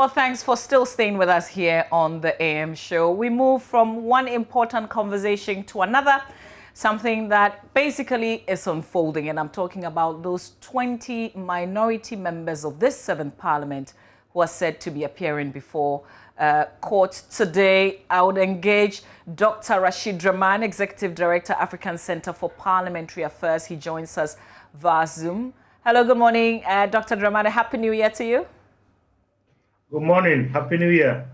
Well, thanks for still staying with us here on the AM show. We move from one important conversation to another, something that basically is unfolding. And I'm talking about those 20 minority members of this 7th Parliament who are said to be appearing before court today. I would engage Dr. Rashid Draman, Executive Director, African Center for Parliamentary Affairs. He joins us via Zoom. Hello, good morning, Dr. Draman. Happy New Year to you. Good morning. Happy New Year.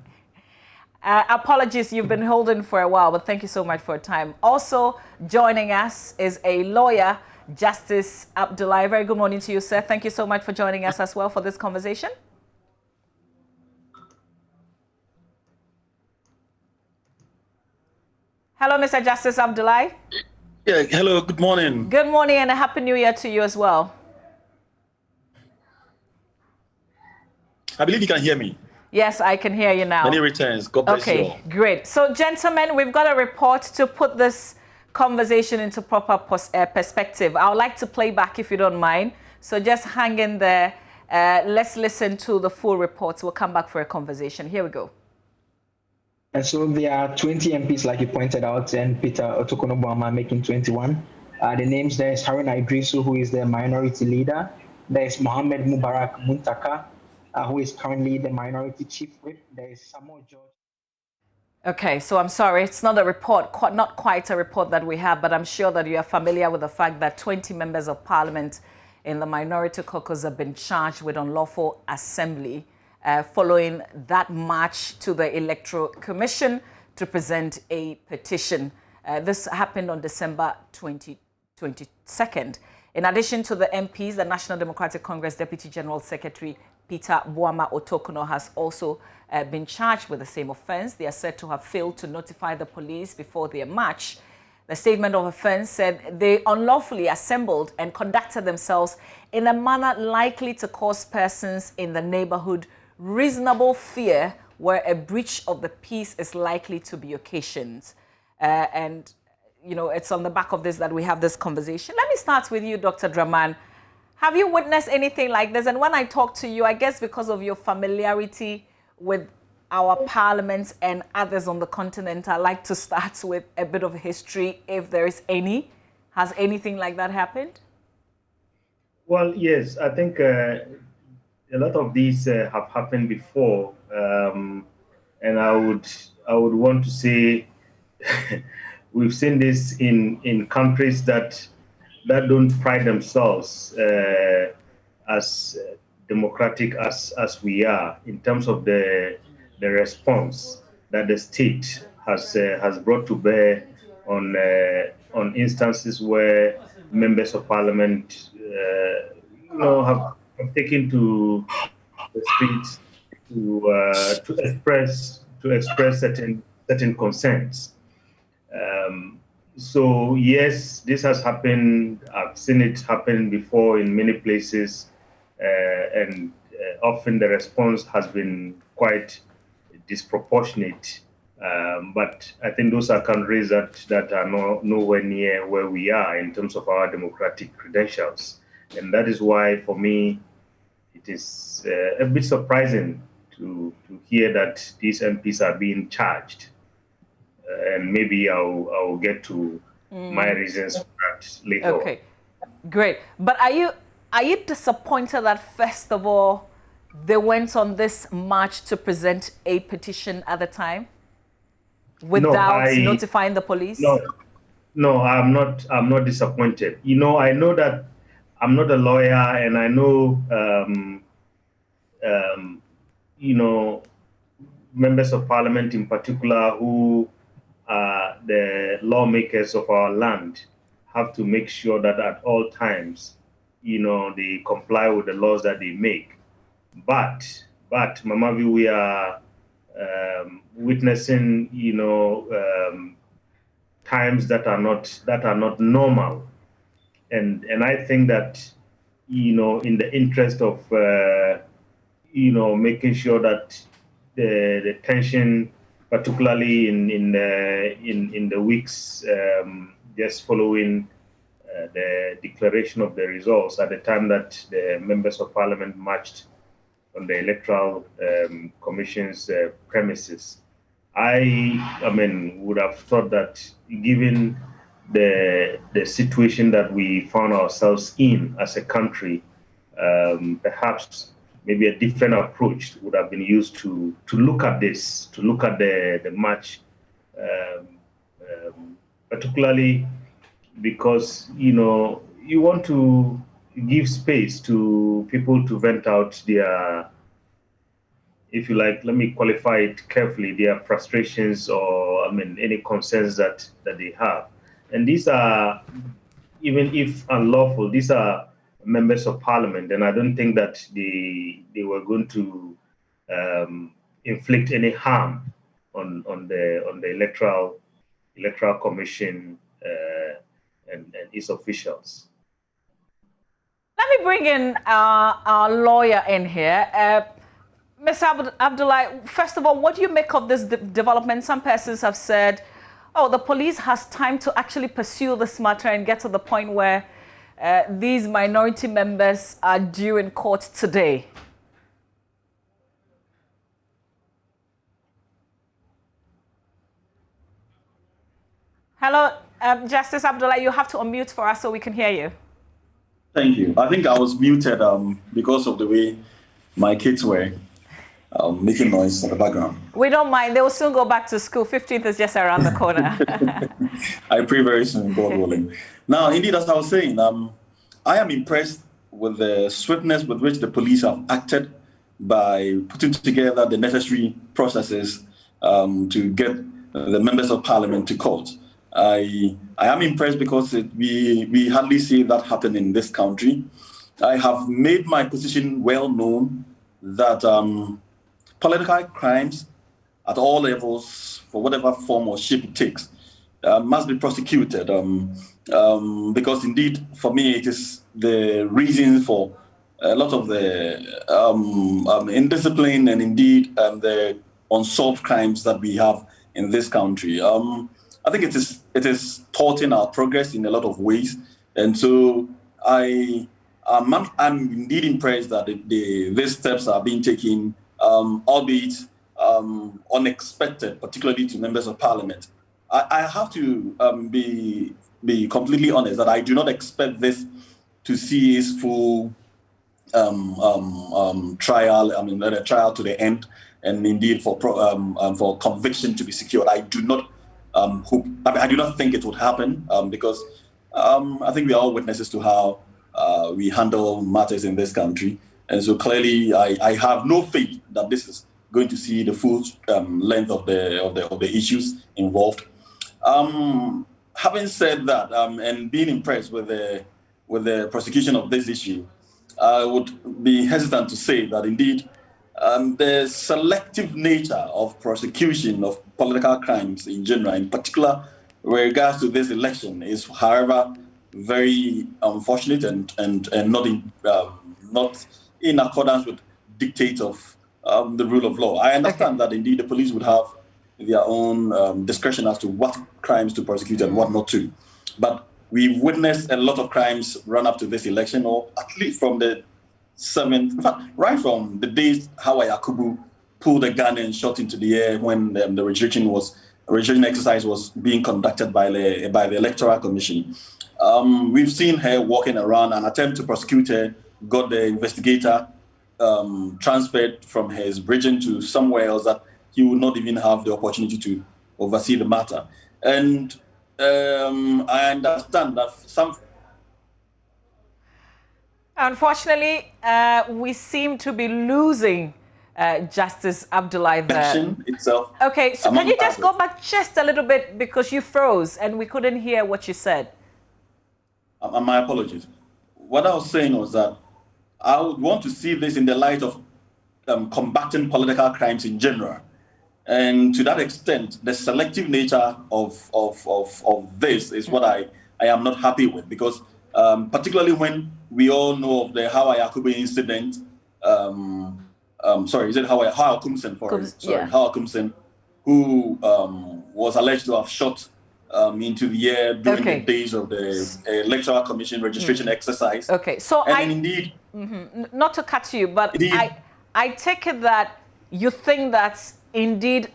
Apologies, you've been holding for a while, but thank you so much for your time. Also joining us is a lawyer, Justice Abdullahi. Very good morning to you, sir. Thank you so much for joining us as well for this conversation. Hello, Mr. Justice Abdullahi. Yeah, hello, good morning. Good morning and a Happy New Year to you as well. I believe you can hear me. Yes, I can hear you now. Many returns. God bless you all. Okay, great. So, gentlemen, we've got a report to put this conversation into proper perspective. I would like to play back if you don't mind. So just hang in there. Let's listen to the full report. We'll come back for a conversation. Here we go. And so there are 20 MPs, like you pointed out, and Peter Otokono-Boamah making 21. The names there is Haruna Idrisu, who is the minority leader. There is Mohammed Mubarak Muntaka, who is currently the minority chief whip. There is Samuel George. Okay, so I'm sorry, it's not a report, not quite a report that we have, but I'm sure that you are familiar with the fact that 20 members of parliament in the minority caucus have been charged with unlawful assembly following that march to the Electoral Commission to present a petition. This happened on December 22nd. In addition to the MPs, the National Democratic Congress Deputy General Secretary Peter Boamah Otokono has also been charged with the same offense. They are said to have failed to notify the police before their march. The statement of offense said they unlawfully assembled and conducted themselves in a manner likely to cause persons in the neighborhood reasonable fear where a breach of the peace is likely to be occasioned. And, you know, it's on the back of this that we have this conversation. Let me start with you, Dr. Draman. Have you witnessed anything like this? And when I talk to you, I guess because of your familiarity with our parliaments and others on the continent, I like to start with a bit of history, if there is any. Has anything like that happened? Well, yes, I think a lot of these have happened before, and I would want to say we've seen this in countries that don't pride themselves as democratic as we are, in terms of the response that the state has brought to bear on instances where members of parliament have taken to the streets to express certain concerns. So yes, this has happened. I've seen it happen before in many places, and often the response has been quite disproportionate. But I think those are countries that are nowhere near where we are in terms of our democratic credentials. And that is why, for me, it is a bit surprising to hear that these MPs are being charged. And maybe I'll get to my reasons for that later. Okay, great. But are you disappointed that, first of all, they went on this march to present a petition at the time without notifying the police? No, I'm not disappointed. You know, I know that I'm not a lawyer, and I know members of parliament in particular who the lawmakers of our land have to make sure that at all times, they comply with the laws that they make. But Mamavi, we are witnessing, times that are not normal, and I think that, in the interest of making sure that the tension, particularly in the weeks just following the declaration of the results, at the time that the members of parliament marched the Electoral Commission's premises. I mean, would have thought that given the situation that we found ourselves in as a country, perhaps maybe a different approach would have been used to look at this, to look at the match, particularly because you want to give space to people to vent out their, if you like, let me qualify it carefully, their frustrations or any concerns that they have. And these are, even if unlawful, these are members of parliament, and I don't think that they were going to inflict any harm on the electoral commission and its officials. Let me bring in our lawyer in here. Mr. Abdullahi, first of all, what do you make of this development? Some persons have said, oh, the police has time to actually pursue this matter and get to the point where these minority members are due in court today. Hello, Justice Abdullahi, you have to unmute for us so we can hear you. Thank you. I think I was muted because of the way my kids were making noise in the background. We don't mind. They will soon go back to school. 15th is just around the corner. I pray very soon, God willing. Now, indeed, as I was saying, I am impressed with the swiftness with which the police have acted by putting together the necessary processes to get the members of parliament to court. I am impressed because we hardly see that happen in this country. I have made my position well known that political crimes at all levels, for whatever form or shape it takes, must be prosecuted because indeed, for me, it is the reason for a lot of the indiscipline and indeed the unsolved crimes that we have in this country. I think it is thwarting our progress in a lot of ways, and so I'm indeed impressed that these steps are being taken, albeit unexpected, particularly to members of parliament. I have to be completely honest that I do not expect this to see its full trial. A trial to the end, and indeed for conviction to be secured. I do not hope. I do not think it would happen because I think we are all witnesses to how we handle matters in this country, and so clearly I have no faith that this is going to see the full length of the issues involved. Having said that, and being impressed with the prosecution of this issue, I would be hesitant to say that indeed the selective nature of prosecution of political crimes in general, in particular with regards to this election, is, however, very unfortunate and not in accordance with dictates of the rule of law. I understand that indeed the police would have their own discretion as to what crimes to prosecute and what not to. But we've witnessed a lot of crimes run up to this election, or at least from the 7th, in fact, right from the days Hawa Yakubu pulled a gun and shot into the air when the registration exercise was being conducted by the Electoral Commission. We've seen her walking around, an attempt to prosecute her, got the investigator transferred from his region to somewhere else that he would not even have the opportunity to oversee the matter. And I understand that some... Unfortunately, we seem to be losing Justice Abdullahi there. Itself. Okay, so can you just go back just a little bit because you froze and we couldn't hear what you said? My apologies. What I was saying was that I would want to see this in the light of combating political crimes in general. And to that extent, the selective nature of this is what I am not happy with, because particularly when we all know of the Hawa Yakubu incident, sorry, is it Hawa Kumsen? Hawa Kumsen, who was alleged to have shot into the air during the days of the Electoral Commission registration exercise. Okay, so and indeed, not to cut you, but I take it that you think that indeed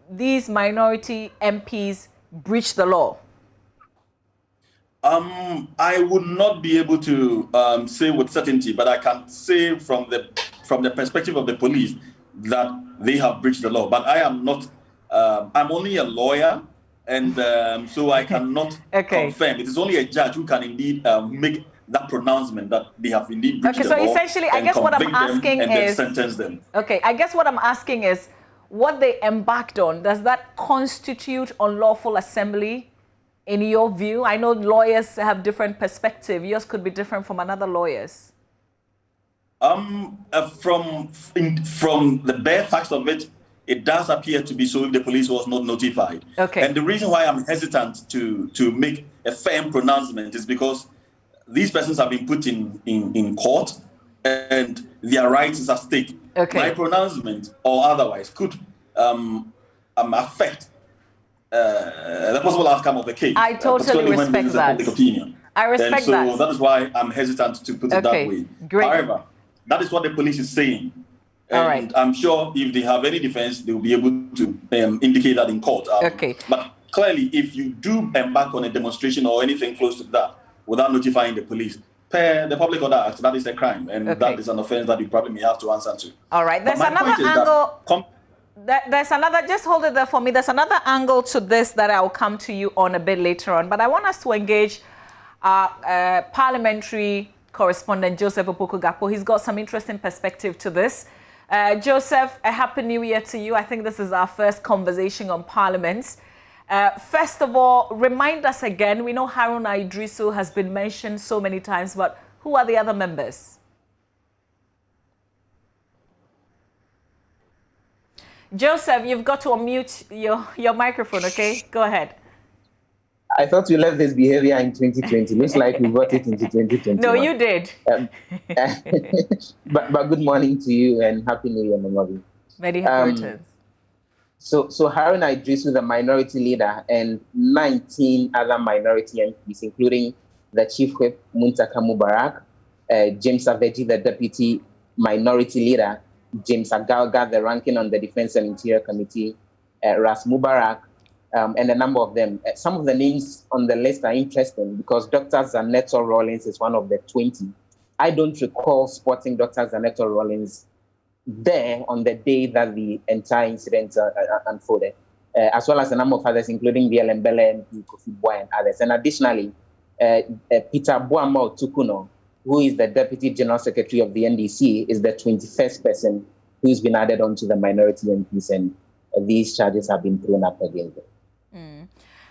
these minority MPs breach the law. I would not be able to say with certainty, but I can say from the perspective of the police that they have breached the law. But I am not. I'm only a lawyer, and so I cannot confirm. It is only a judge who can indeed make that pronouncement that they have indeed breached the law. Okay, so essentially, I guess what I'm asking and is, then sentence them. Okay, I guess what I'm asking is, what they embarked on, does that constitute unlawful assembly? In your view, I know lawyers have different perspective. Yours could be different from another lawyer's. From the bare facts of it, it does appear to be so if the police was not notified. Okay. And the reason why I'm hesitant to make a firm pronouncement is because these persons have been put in court and their rights is at stake. Okay. My pronouncement or otherwise could affect the possible outcome of the case. I totally respect that. Public opinion. I respect that. So that is why I'm hesitant to put it that way. Great. However, that is what the police is saying. And all right. I'm sure if they have any defense, they will be able to indicate that in court. Okay. But clearly, if you do embark on a demonstration or anything close to that without notifying the police, per the Public Order Act, that is a crime. And that is an offense that you probably may have to answer to. All right. There's another angle. There's another, just hold it there for me. There's another angle to this that I'll come to you on a bit later on. But I want us to engage parliamentary correspondent Joseph Opoku-Gakpo. He's got some interesting perspective to this. Joseph, a happy new year to you. I think this is our first conversation on Parliament. First of all, remind us again, we know Haruna Idrisu has been mentioned so many times, but who are the other members? Joseph, you've got to unmute your microphone, okay? Go ahead. I thought you left this behavior in 2020. Looks like we brought it into 2021. No, you did. But good morning to you and Happy New Year, Mamabi. Many happy returns. So Haruna Idrisu, the minority leader, and 19 other minority MPs, including the Chief Whip, Muntaka Mubarak, James Aveji, the Deputy Minority Leader, James Agalga, the ranking on the Defense and Interior Committee, Ras Mubarak, and a number of them. Some of the names on the list are interesting because Dr. Zaneto Rawlings is one of the 20. I don't recall spotting Dr. Zaneto Rawlings there on the day that the entire incident unfolded, as well as a number of others, including the Mbele MP, Kofi Boy, and others. And additionally, Peter Boama Otukuno, who is the Deputy General Secretary of the NDC, is the 21st person who's been added onto the minority MPs, and these charges have been thrown up against them.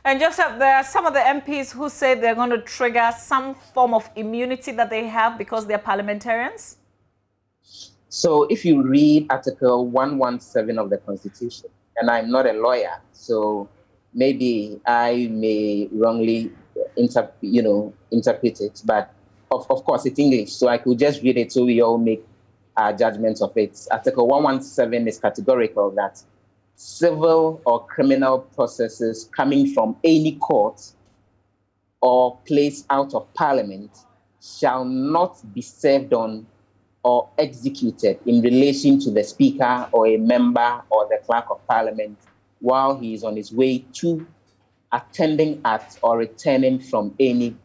And Joseph, there are some of the MPs who say they're going to trigger some form of immunity that they have because they're parliamentarians? So if you read Article 117 of the Constitution, and I'm not a lawyer, so maybe I may wrongly interpret it, but of course it's English, so I could just read it so we all make our judgments of it. Article 117 is categorical that civil or criminal processes coming from any court or place out of Parliament shall not be served on or executed in relation to the Speaker or a member or the Clerk of Parliament while he is on his way to, attending at, or returning from any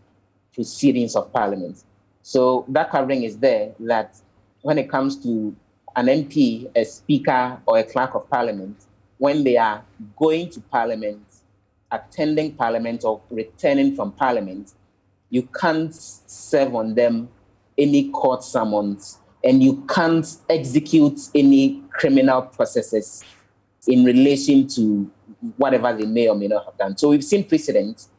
proceedings of Parliament. So that covering is there that when it comes to an MP, a Speaker, or a Clerk of Parliament, when they are going to Parliament, attending Parliament, or returning from Parliament, you can't serve on them any court summons, and you can't execute any criminal processes in relation to whatever they may or may not have done. So we've seen precedents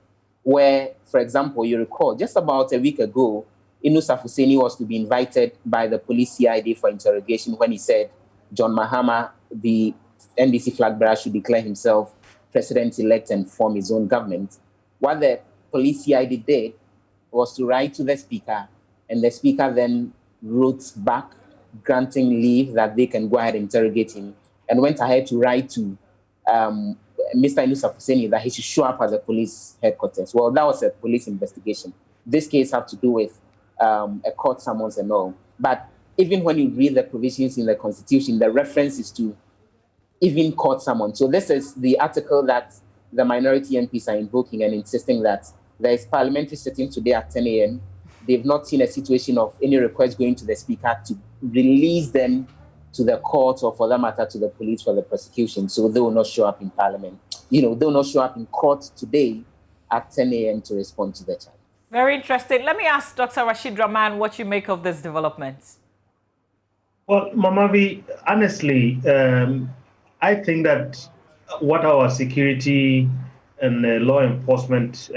where, for example, you recall just about a week ago, Inus Afuseni was to be invited by the police CID for interrogation when he said John Mahama, the NDC flag bearer, should declare himself president-elect and form his own government. What the police CID did was to write to the Speaker, and the Speaker then wrote back granting leave that they can go ahead and interrogate him, and went ahead to write to Mr. Inus Afuseni that he should show up at the police headquarters. Well, that was a police investigation. This case had to do with a court summons and all. But even when you read the provisions in the Constitution, the reference is to even court someone. So this is the article that the minority MPs are invoking and insisting that there is parliamentary sitting today at 10 a.m. They've not seen a situation of any request going to the speaker to release them to the court or, for that matter, to the police for the prosecution. So they will not show up in parliament. They will not show up in court today at 10 a.m. to respond to the charge. Very interesting. Let me ask Dr. Rashid Rahman what you make of this development. Well, Mamavi, honestly, I think that what our security and law enforcement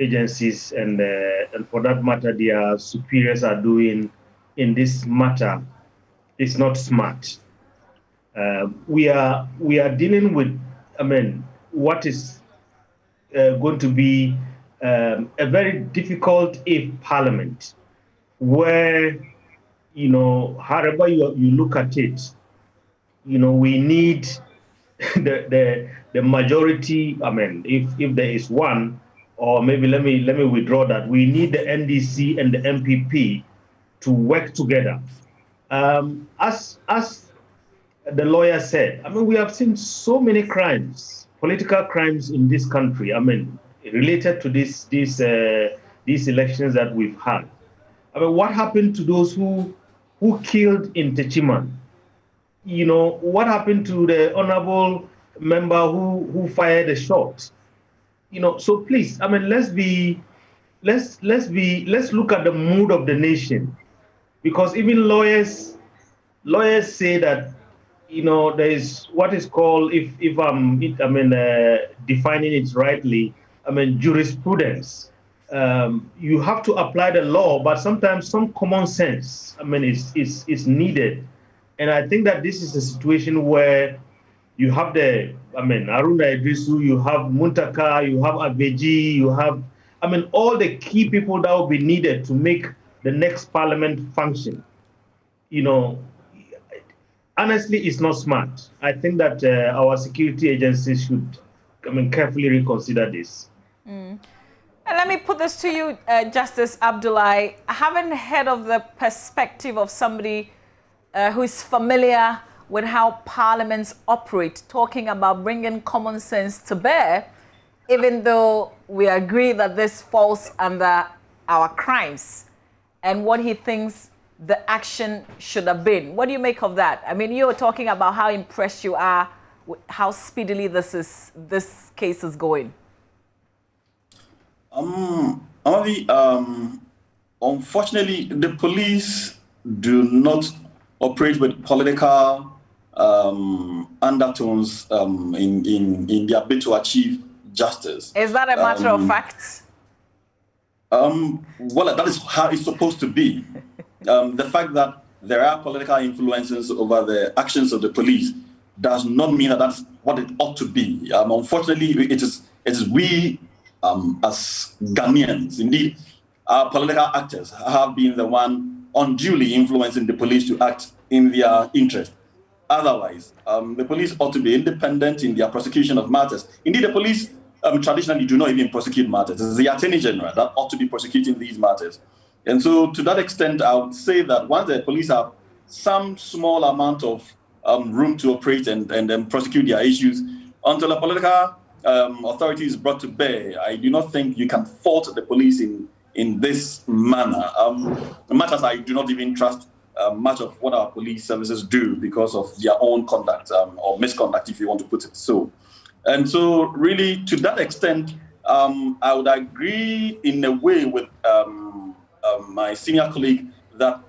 agencies and for that matter, their superiors are doing in this matter is not smart. We are dealing with, what is going to be a very difficult parliament where, however you look at it, we need the majority. If there is one, or maybe let me withdraw that. We need the NDC and the MPP to work together. As the lawyer said, we have seen so many crimes, political crimes in this country. Related to these elections that we've had. What happened to those who killed in Techiman? What happened to the honorable member who fired the shot? So please, let's look at the mood of the nation, because even lawyers say that there is what is called, if I'm defining it rightly, jurisprudence. You have to apply the law, but sometimes some common sense is needed. And I think that this is a situation where you have Aruna Idrisu, you have Muntaka, you have Abeji, you have all the key people that will be needed to make the next parliament function. Honestly, it's not smart. I think that our security agencies should carefully reconsider this. And let me put this to you, Justice Abdullahi. I haven't heard of the perspective of somebody who is familiar with how parliaments operate, talking about bringing common sense to bear, even though we agree that this falls under our crimes, and what he thinks the action should have been. What do you make of that? You were talking about how impressed you are with how speedily this case is going. Unfortunately, the police do not operate with political undertones in their bid to achieve justice. Is that a matter of fact? Well, that is how it's supposed to be. The fact that there are political influences over the actions of the police does not mean that that's what it ought to be. Unfortunately, it is we as Ghanaians, indeed, our political actors have been the one unduly influencing the police to act in their interest. Otherwise, the police ought to be independent in their prosecution of matters. Indeed, the police traditionally do not even prosecute matters. It's the Attorney General that ought to be prosecuting these matters. And so to that extent, I would say that once the police have some small amount of room to operate and prosecute their issues, until a political authority is brought to bear, I do not think you can fault the police in this manner. Matters I do not even trust much of what our police services do because of their own conduct or misconduct, if you want to put it so. And so really, to that extent, I would agree in a way with my senior colleague that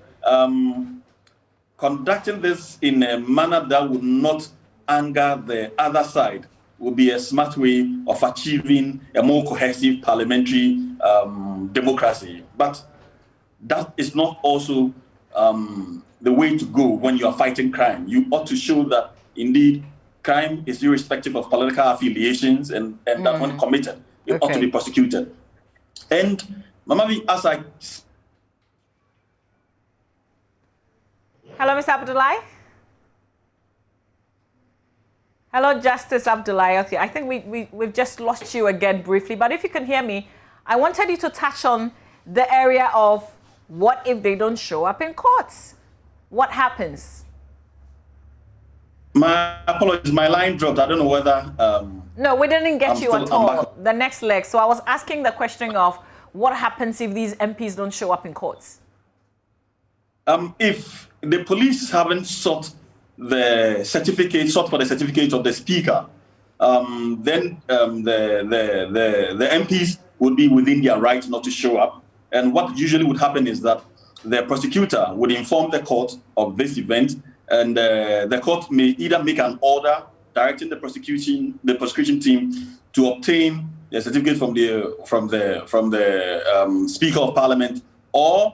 conducting this in a manner that would not anger the other side would be a smart way of achieving a more cohesive parliamentary democracy. But that is not also the way to go when you are fighting crime. You ought to show that indeed crime is irrespective of political affiliations and that when committed, it ought to be prosecuted. And Mamavi, as I... Hello, Mr. Abdullahi. Hello, Justice Abdullahi. Okay, I think we've just lost you again briefly, but if you can hear me, I wanted you to touch on the area of what if they don't show up in courts? what happens? My apologies, my line dropped. I don't know whether... No, we didn't get you at all. back. The next leg. So I was asking the question of what happens if these MPs don't show up in courts? If the police haven't sought for the certificate of the speaker, then the MPs would be within their right not to show up. And what usually would happen is that the prosecutor would inform the court of this event, and the court may either make an order directing the prosecution team to obtain a certificate from the Speaker of Parliament, or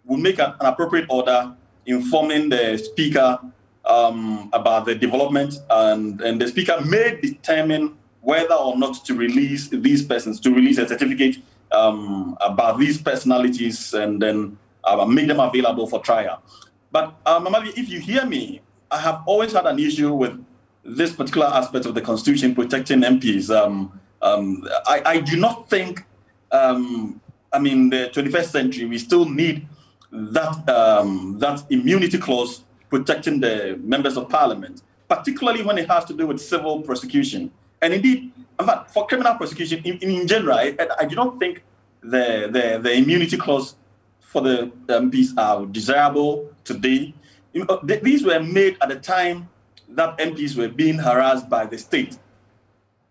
will make an appropriate order informing the Speaker about the development, and the Speaker may determine whether or not to release these persons, to release a certificate about these personalities, and then make them available for trial. But Mamadi, if you hear me, I have always had an issue with this particular aspect of the Constitution protecting MPs. I do not think, the 21st century, we still need that immunity clause protecting the members of Parliament, particularly when it has to do with civil prosecution. And indeed, in fact, for criminal prosecution in general, I do not think the immunity clause for the MPs are desirable today. These were made at a time that MPs were being harassed by the state.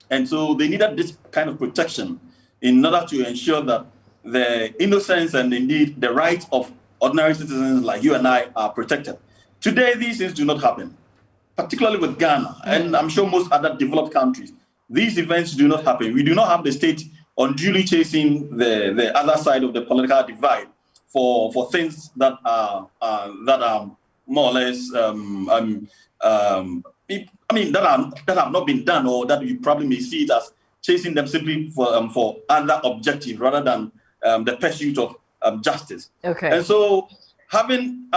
And so they needed this kind of protection in order to ensure that the innocence and indeed the rights of ordinary citizens like you and I are protected. Today, these things do not happen, particularly with Ghana, and I'm sure most other developed countries. These events do not happen. We do not have the state unduly chasing the other side of the political divide for things that are more or less that have not been done, or that we probably may see it as chasing them simply for other objectives rather than the pursuit of justice. Okay. And so having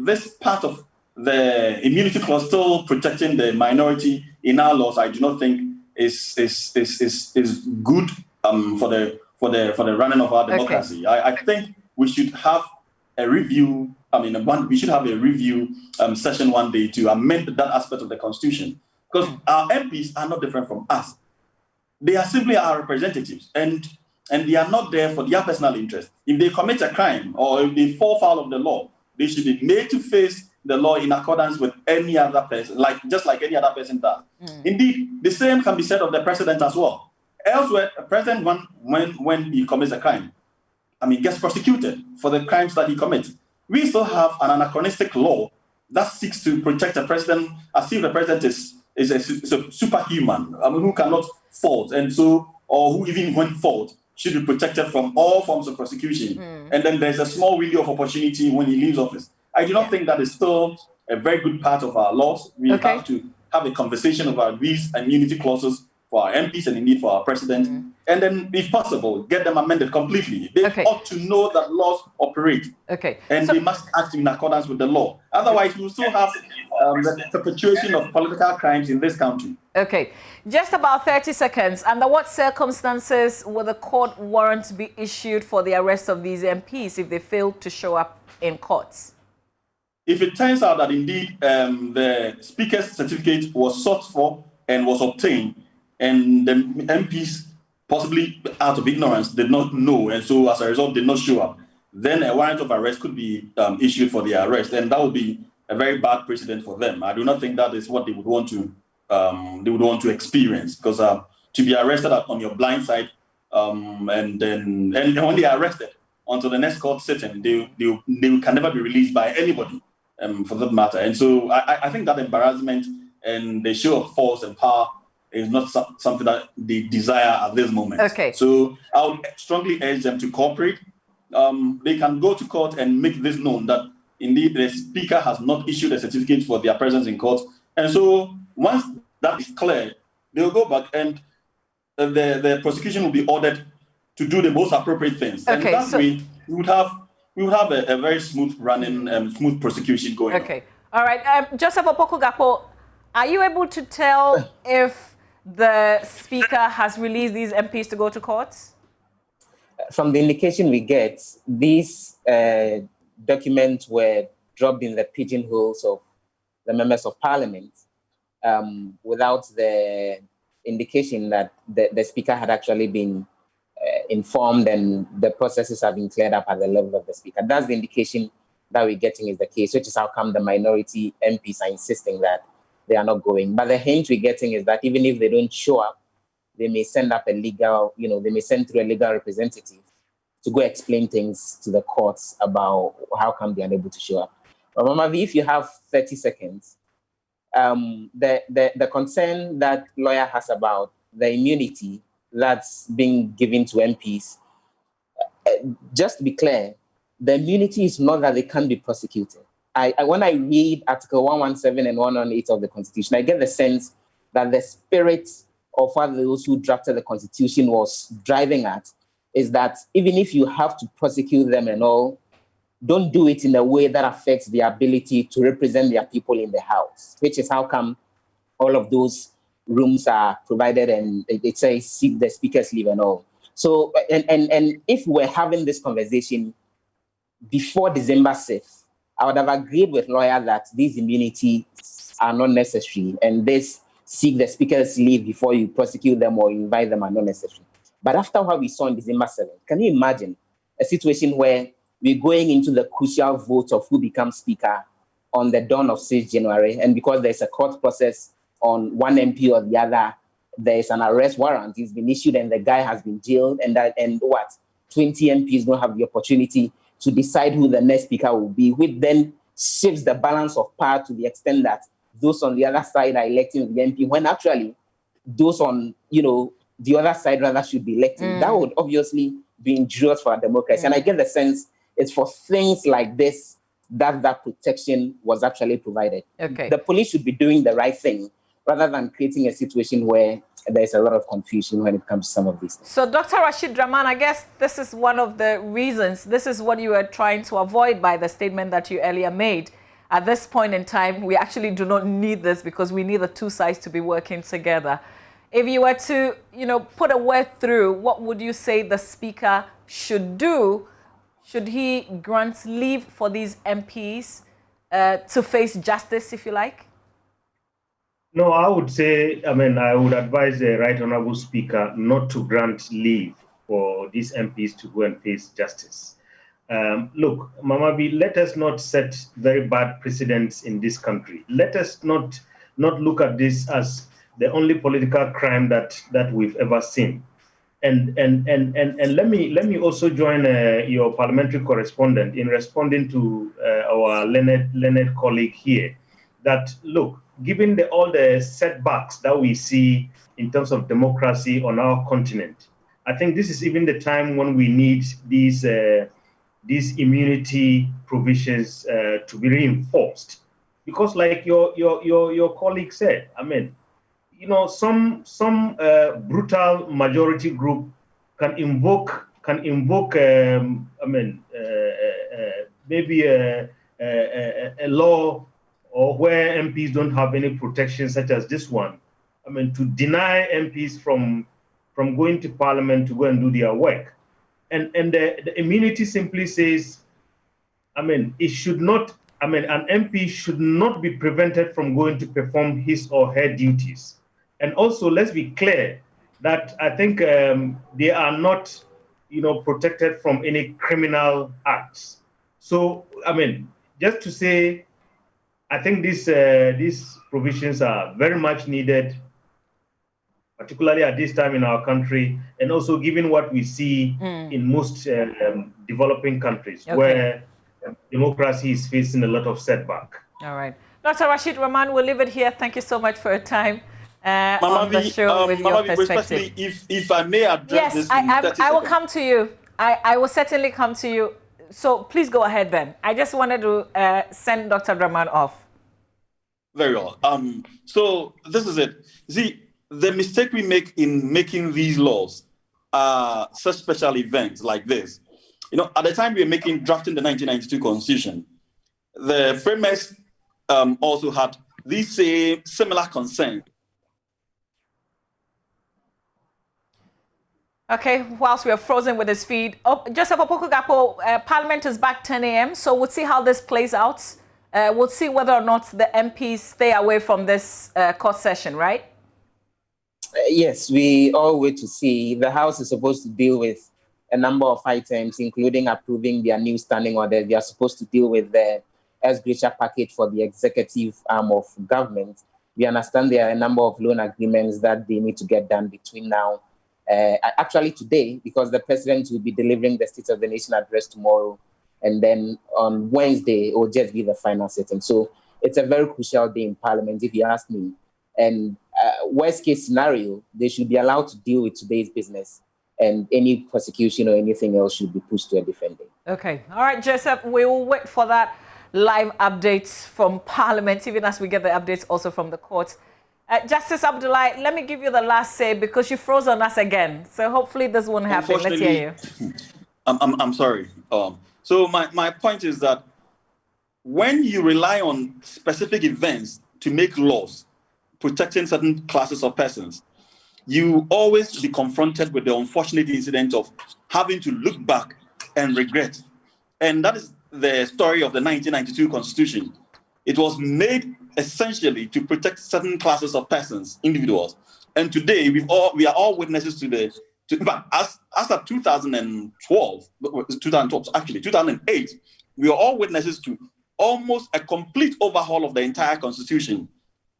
this part of the immunity clause still protecting the minority in our laws, I do not think is good for the running of our democracy. Okay. I think we should have a review. We should have a review session one day to amend that aspect of the Constitution, because our MPs are not different from us. They are simply our representatives, and they are not there for their personal interest. If they commit a crime or if they fall foul of the law, they should be made to face the law in accordance with any other person, just like any other person does. Indeed, the same can be said of the president as well. Elsewhere, a president, when he commits a crime, gets prosecuted for the crimes that he commits. We still have an anachronistic law that seeks to protect a president as if the president is a superhuman, who cannot fault, and so, or who even when fault should be protected from all forms of prosecution. And then there's a small window of opportunity when he leaves office. I do not think that is still a very good part of our laws. We have to have a conversation about these immunity clauses for our MPs and indeed for our president, and then, if possible, get them amended completely. They ought to know that laws operate, and they must act in accordance with the law. Otherwise, we will still have the perpetuation of political crimes in this country. Okay, just about 30 seconds. Under what circumstances will the court warrant be issued for the arrest of these MPs if they fail to show up in courts? If it turns out that indeed the Speaker's certificate was sought for and was obtained, and the MPs, possibly out of ignorance, did not know, and so as a result did not show up, then a warrant of arrest could be issued for their arrest, and that would be a very bad precedent for them. I do not think that is what they would want to experience, because to be arrested on your blind side, and when they are arrested until the next court sitting, they can never be released by anybody, for that matter. And so I think that embarrassment and the show of force and power is not something that they desire at this moment. Okay. So I would strongly urge them to cooperate. They can go to court and make this known that indeed the Speaker has not issued a certificate for their presence in court. And so once that is clear, they'll go back and the prosecution will be ordered to do the most appropriate things. And that way, we would have a very smooth running, smooth prosecution going on. Okay. All right. Joseph Opoku-Gakpo, are you able to tell if the Speaker has released these MPs to go to court? From the indication we get, these documents were dropped in the pigeonholes of the members of parliament without the indication that the speaker had actually been informed and the processes have been cleared up at the level of the speaker. That's the indication that we're getting is the case, which is how come the minority MPs are insisting that they are not going. But the hint we're getting is that even if they don't show up, they may send up a legal, they may send through a legal representative to go explain things to the courts about how come they are unable to show up. But Mama V, if you have 30 seconds, the concern that lawyer has about the immunity that's being given to MPs, just to be clear, the immunity is not that they can't be prosecuted. When I read Article 117 and 118 of the Constitution, I get the sense that the spirit of what those who drafted the Constitution was driving at is that even if you have to prosecute them and all, don't do it in a way that affects their ability to represent their people in the House, which is how come all of those rooms are provided and it says seat the speaker's leave and all. So, and if we're having this conversation before December 6th, I would have agreed with lawyer that these immunities are not necessary and this seek the speaker's leave before you prosecute them or invite them are not necessary. But after what we saw on December 7th, can you imagine a situation where we're going into the crucial vote of who becomes speaker on the dawn of 6th January, and because there's a court process on one MP or the other, there's an arrest warrant, it's been issued and the guy has been jailed, and 20 MPs don't have the opportunity to decide who the next speaker will be, which then shifts the balance of power to the extent that those on the other side are electing the MP, when actually those on, the other side rather should be electing. That would obviously be injurious for our democracy. And I get the sense it's for things like this that protection was actually provided. Okay. The police should be doing the right thing rather than creating a situation where there's a lot of confusion when it comes to some of these things. So, Dr. Rashid Rahman, I guess this is one of the reasons, this is what you were trying to avoid by the statement that you earlier made. At this point in time, we actually do not need this because we need the two sides to be working together. If you were to, put a word through, what would you say the speaker should do? Should he grant leave for these MPs to face justice, if you like? No, I would say, I would advise the Right Honorable Speaker not to grant leave for these MPs to go and face justice. Look, Mama B, let us not set very bad precedents in this country. Let us not look at this as the only political crime that we've ever seen. And let me also join your parliamentary correspondent in responding to our learned colleague here. That look, given all the setbacks that we see in terms of democracy on our continent, I think this is even the time when we need these immunity provisions to be reinforced, because like your colleague said, some brutal majority group can invoke maybe a law or where MPs don't have any protection, such as this one. To deny MPs from going to Parliament to go and do their work, and the immunity simply says, it should not. An MP should not be prevented from going to perform his or her duties. And also, let's be clear that I think they are not, protected from any criminal acts. So, just to say, I think these provisions are very much needed, particularly at this time in our country, and also given what we see in most developing countries, where democracy is facing a lot of setback. All right. Dr. Rashid Rahman, we'll leave it here. Thank you so much for your time on the show with your perspective. If I may address this. Yes, I will come to you. I will certainly come to you. So please go ahead then. I just wanted to send Dr. Rahman off. Very well. So this is it. See, the mistake we make in making these laws, such special events like this, at the time we were drafting the 1992 Constitution, the framers also had these similar concerns. Okay, whilst we are frozen with his feed, Joseph Opoku-Gapo, Parliament is back 10 a.m., so we'll see how this plays out. we'll see whether or not the MPs stay away from this court session, right? Yes, we all wait to see. The House is supposed to deal with a number of items, including approving their new standing order. They are supposed to deal with the ex-gratia package for the executive arm of government. We understand there are a number of loan agreements that they need to get done between now, actually today, because the president will be delivering the State of the Nation address tomorrow. And then on Wednesday, it will just be the final sitting. So it's a very crucial day in Parliament, if you ask me. And worst case scenario, they should be allowed to deal with today's business, and any prosecution or anything else should be pushed to a different day. Okay. All right, Joseph, we will wait for that live updates from Parliament, even as we get the updates also from the court. Justice Abdullahi, let me give you the last say because you froze on us again. So hopefully this won't happen. Let's hear you. I'm sorry. So my point is that when you rely on specific events to make laws protecting certain classes of persons, you always be confronted with the unfortunate incident of having to look back and regret. And that is the story of the 1992 Constitution. It was made essentially to protect certain classes of persons, individuals. And today we are all witnesses to in fact, as of 2012, actually 2008, we are all witnesses to almost a complete overhaul of the entire Constitution.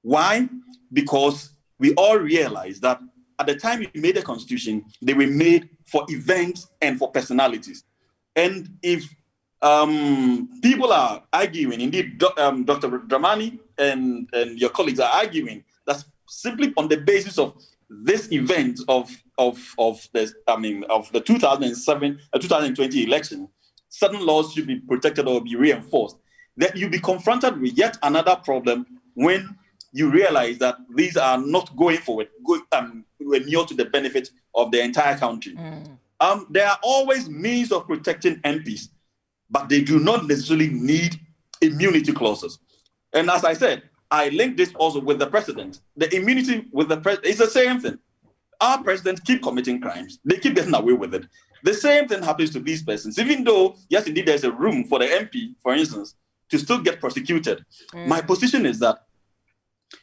Why? Because we all realized that at the time we made the Constitution, they were made for events and for personalities. And if people are arguing, indeed, Dr. Dramani and your colleagues are arguing, that's simply on the basis of this event of the 2020 election, certain laws should be protected or be reinforced. Then you'll be confronted with yet another problem when you realize that these are not going forward, near to the benefit of the entire country. There are always means of protecting MPs, but they do not necessarily need immunity clauses. And as I said, I link this also with the president. The immunity with the president is the same thing. Our presidents keep committing crimes. They keep getting away with it. The same thing happens to these persons, even though, yes, indeed, there's a room for the MP, for instance, to still get prosecuted. My position is that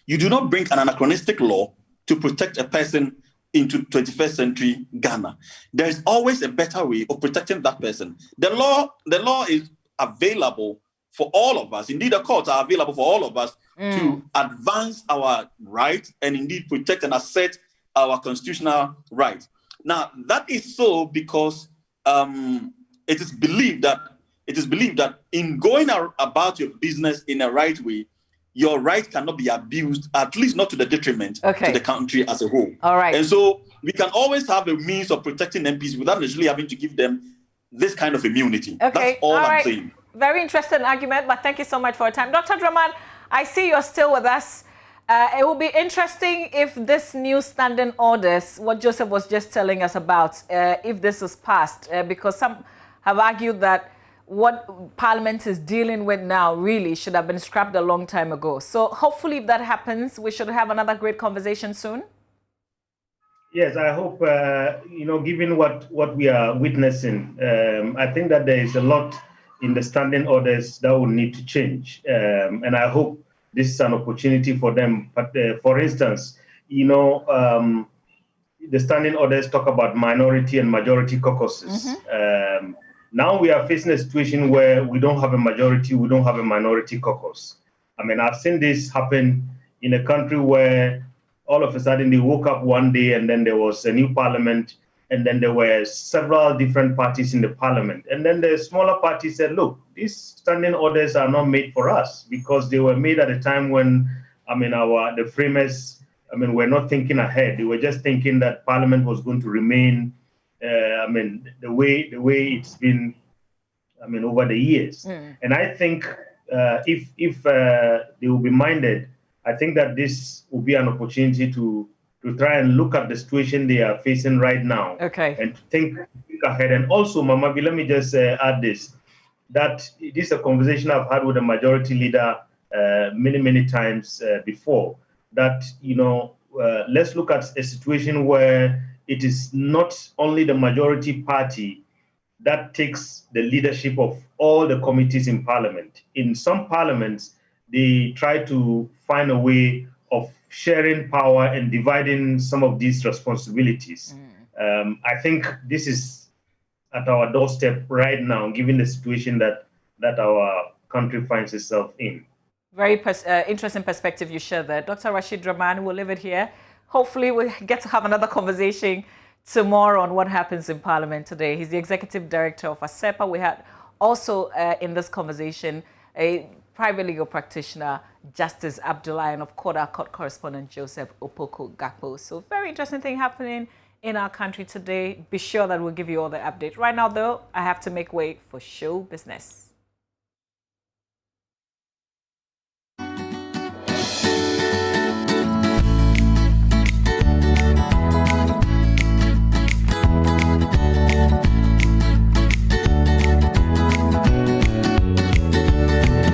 you do not bring an anachronistic law to protect a person into 21st century Ghana. There is always a better way of protecting that person. The law is available for all of us. Indeed, the courts are available for all of us to advance our rights and indeed protect and assert our constitutional rights. Now, that is so because it is believed that in going about your business in a right way, your right cannot be abused, at least not to the detriment to the country as a whole. All right. And so we can always have a means of protecting MPs without necessarily having to give them this kind of immunity. Okay. That's all I'm saying. Very interesting argument, but thank you so much for your time. Dr. Draman, I see you're still with us. It will be interesting if this new standing orders, what Joseph was just telling us about, if this is passed, because some have argued that what Parliament is dealing with now really should have been scrapped a long time ago. So hopefully if that happens, we should have another great conversation soon. Yes, I hope, given what we are witnessing, I think that there is a lot in the standing orders that will need to change. And I hope this is an opportunity for them. But for instance, the standing orders talk about minority and majority caucuses. Now we are facing a situation where we don't have a majority, we don't have a minority caucus. I mean, I've seen this happen in a country where all of a sudden they woke up one day and then there was a new parliament and then there were several different parties in the parliament. And then the smaller party said, look, these standing orders are not made for us because they were made at a time when, the framers, were not thinking ahead. They were just thinking that parliament was going to remain the way it's been, over the years. And I think if they will be minded, I think that this will be an opportunity to try and look at the situation they are facing right now. And to think ahead. And also, Mama B, let me just add this, that this is a conversation I've had with the majority leader many times before, that, let's look at a situation where it is not only the majority party that takes the leadership of all the committees in Parliament. In some parliaments, they try to find a way of sharing power and dividing some of these responsibilities. I think this is at our doorstep right now, given the situation that our country finds itself in. Very interesting perspective you share there. Dr. Rashid Rahman, we'll leave it here. Hopefully we'll get to have another conversation tomorrow on what happens in Parliament today. He's the Executive Director of ASEPA. We had also in this conversation a private legal practitioner, Justice Abdullah, and of course our court correspondent, Joseph Opoko Gakpo. So very interesting thing happening in our country today. Be sure that we'll give you all the update. Right now, though, I have to make way for show business.